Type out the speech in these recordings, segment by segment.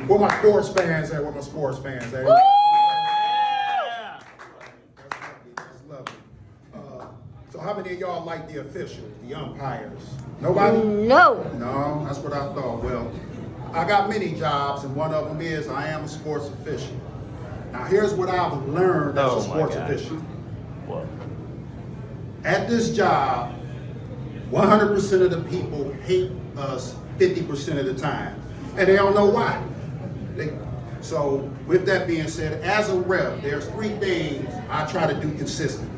Where my sports fans at? Where my sports fans at? Woo! That's lovely. So how many of y'all like the officials, the umpires? Nobody? No. No, that's what I thought. Well, I got many jobs, and one of them is I am a sports official. Now, here's what I've learned as a sports official. What? At this job, 100% of the people hate us 50% of the time, and they don't know why. So, with that being said, as a rep, there's 3 things I try to do consistently.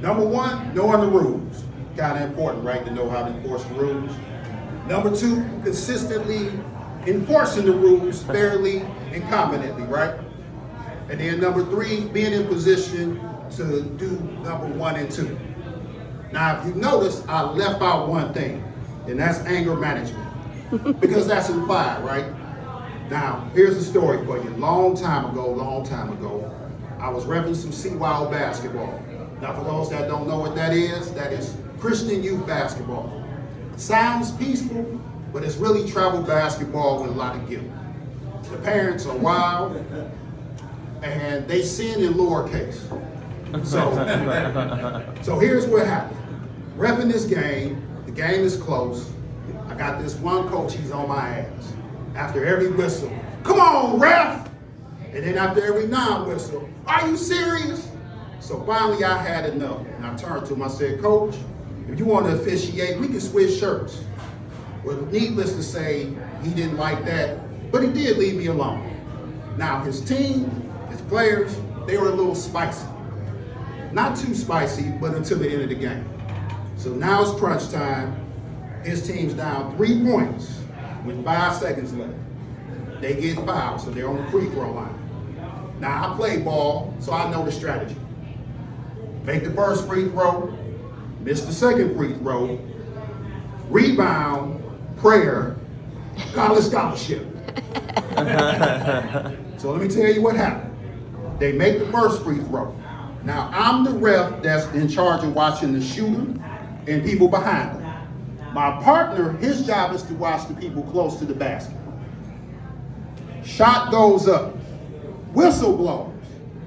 Number 1, knowing the rules. Kind of important, right, to know how to enforce the rules. Number 2, consistently enforcing the rules fairly and competently, right? And then number 3, being in position to do number 1 and 2. Now, if you notice, I left out one thing, and that's anger management, because that's implied, right? Now, here's the story for you. Long time ago, I was repping some CYO basketball. Now, for those that don't know what that is Christian youth basketball. Sounds peaceful, but it's really travel basketball with a lot of guilt. The parents are wild, and they sin in lowercase. So here's what happened. Repping this game, the game is close. I got this one coach, he's on my ass. After every whistle, come on, ref! And then after every non-whistle, are you serious? So finally I had enough, and I turned to him, I said, Coach, if you want to officiate, we can switch shirts. Well, needless to say, he didn't like that, but he did leave me alone. Now his team, his players, they were a little spicy. Not too spicy, but until the end of the game. So now it's crunch time. His team's down 3 points with 5 seconds left. They get fouled, so they're on the free throw line. Now I play ball, so I know the strategy. Make the first free throw, miss the second free throw, rebound, prayer, college scholarship. So let me tell you what happened. They make the first free throw. Now I'm the ref that's in charge of watching the shooter and people behind him. My partner, his job is to watch the people close to the basket. Shot goes up. Whistle blows.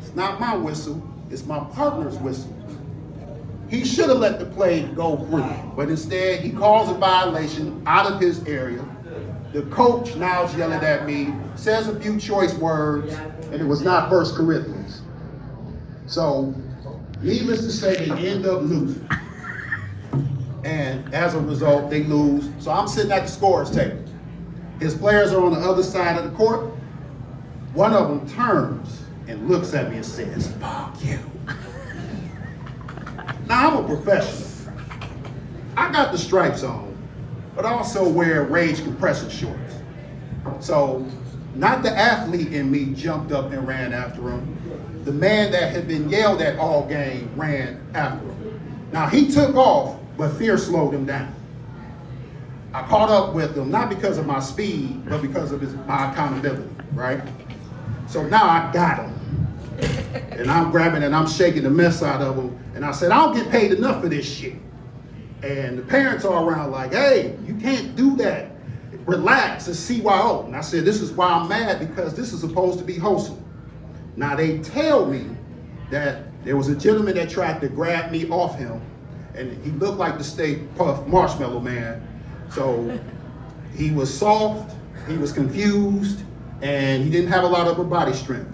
It's not my whistle, it's my partner's whistle. He should have let the play go free, but instead he calls a violation out of his area. The coach now is yelling at me, says a few choice words, and it was not 1 Corinthians. So, needless to say, they end up losing. And as a result, they lose. So I'm sitting at the scorer's table. His players are on the other side of the court. One of them turns and looks at me and says, fuck you. Now, I'm a professional. I got the stripes on, but I also wear rage compression shorts. So, not the athlete in me jumped up and ran after him. The man that had been yelled at all game ran after him. Now, he took off, but fear slowed him down. I caught up with him, not because of my speed, but because of my accountability, right? So now I got him. And I'm grabbing and I'm shaking the mess out of him. And I said, I don't get paid enough for this shit. And the parents are around like, hey, you can't do that. Relax, it's CYO. And I said, this is why I'm mad, because this is supposed to be wholesome. Now they tell me that there was a gentleman that tried to grab me off him, and he looked like the Stay Puft Marshmallow Man. So he was soft, he was confused, and he didn't have a lot of upper body strength.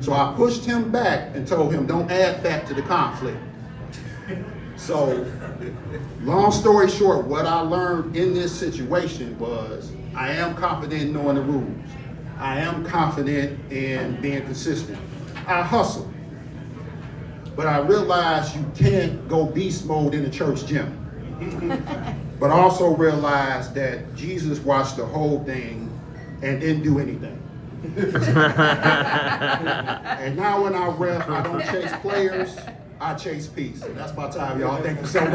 So I pushed him back and told him, don't add fat to the conflict. So, long story short, what I learned in this situation was I am confident in knowing the rules. I am confident in being consistent. I hustle. But I realized you can't go beast mode in the church gym. But I also realized that Jesus watched the whole thing and didn't do anything. And now when I ref, I don't chase players, I chase peace. And that's my time, y'all. Thank you so much.